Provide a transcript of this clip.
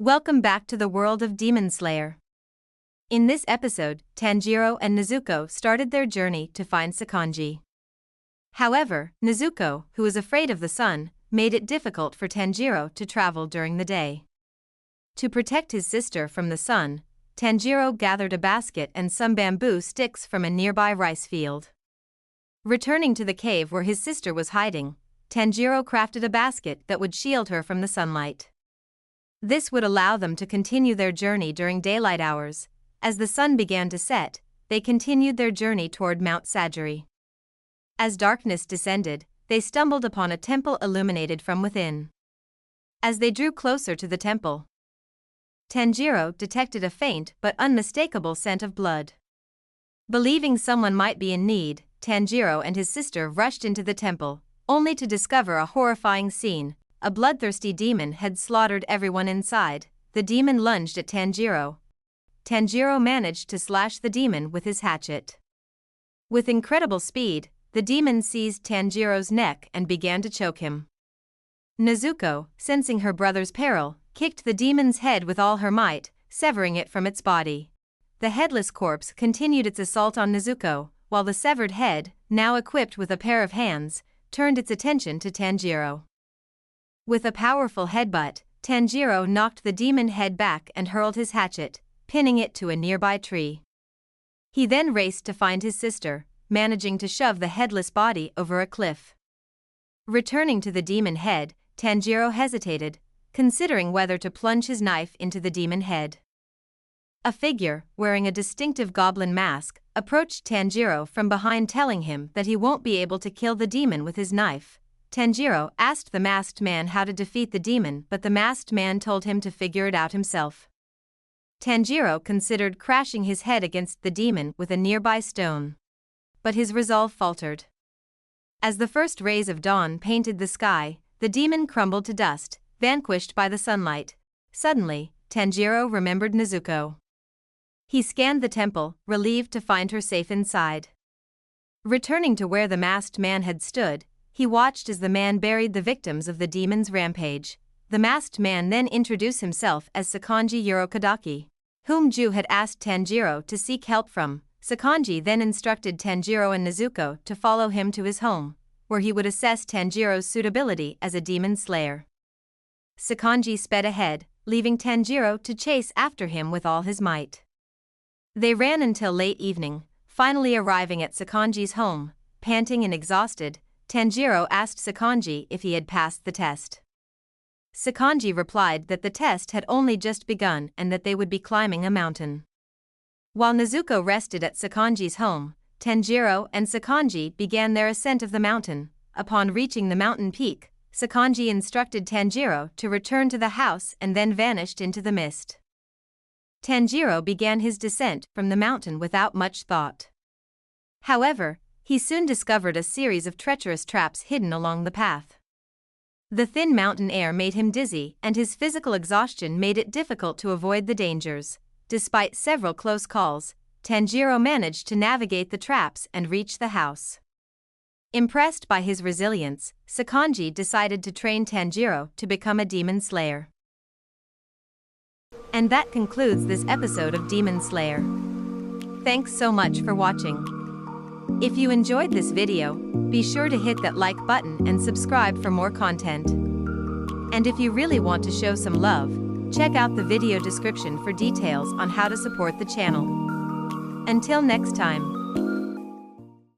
Welcome back to the world of Demon Slayer. In this episode, Tanjiro and Nezuko started their journey to find Sakonji. However, Nezuko, who was afraid of the sun, made it difficult for Tanjiro to travel during the day. To protect his sister from the sun, Tanjiro gathered a basket and some bamboo sticks from a nearby rice field. Returning to the cave where his sister was hiding, Tanjiro crafted a basket that would shield her from the sunlight. This would allow them to continue their journey during daylight hours. As the sun began to set, they continued their journey toward Mount Sagiri. As darkness descended, they stumbled upon a temple illuminated from within. As they drew closer to the temple, Tanjiro detected a faint but unmistakable scent of blood. Believing someone might be in need, Tanjiro and his sister rushed into the temple, only to discover a horrifying scene. A bloodthirsty demon had slaughtered everyone inside. The demon lunged at Tanjiro. Tanjiro managed to slash the demon with his hatchet. With incredible speed, the demon seized Tanjiro's neck and began to choke him. Nezuko, sensing her brother's peril, kicked the demon's head with all her might, severing it from its body. The headless corpse continued its assault on Nezuko, while the severed head, now equipped with a pair of hands, turned its attention to Tanjiro. With a powerful headbutt, Tanjiro knocked the demon head back and hurled his hatchet, pinning it to a nearby tree. He then raced to find his sister, managing to shove the headless body over a cliff. Returning to the demon head, Tanjiro hesitated, considering whether to plunge his knife into the demon head. A figure, wearing a distinctive goblin mask, approached Tanjiro from behind, telling him that he won't be able to kill the demon with his knife. Tanjiro asked the masked man how to defeat the demon, but the masked man told him to figure it out himself. Tanjiro considered crashing his head against the demon with a nearby stone. But his resolve faltered. As the first rays of dawn painted the sky, the demon crumbled to dust, vanquished by the sunlight. Suddenly, Tanjiro remembered Nezuko. He scanned the temple, relieved to find her safe inside. Returning to where the masked man had stood, he watched as the man buried the victims of the demon's rampage. The masked man then introduced himself as Sakonji Urokodaki, whom Ju had asked Tanjiro to seek help from. Sakonji then instructed Tanjiro and Nezuko to follow him to his home, where he would assess Tanjiro's suitability as a demon slayer. Sakonji sped ahead, leaving Tanjiro to chase after him with all his might. They ran until late evening, finally arriving at Sakonji's home. Panting and exhausted, Tanjiro asked Sakonji if he had passed the test. Sakonji replied that the test had only just begun and that they would be climbing a mountain. While Nezuko rested at Sakonji's home, Tanjiro and Sakonji began their ascent of the mountain. Upon reaching the mountain peak, Sakonji instructed Tanjiro to return to the house and then vanished into the mist. Tanjiro began his descent from the mountain without much thought. However, he soon discovered a series of treacherous traps hidden along the path. The thin mountain air made him dizzy, and his physical exhaustion made it difficult to avoid the dangers. Despite several close calls, Tanjiro managed to navigate the traps and reach the house. Impressed by his resilience, Sakonji decided to train Tanjiro to become a demon slayer. And that concludes this episode of Demon Slayer. Thanks so much for watching. If you enjoyed this video, be sure to hit that like button and subscribe for more content. And if you really want to show some love, check out the video description for details on how to support the channel. Until next time.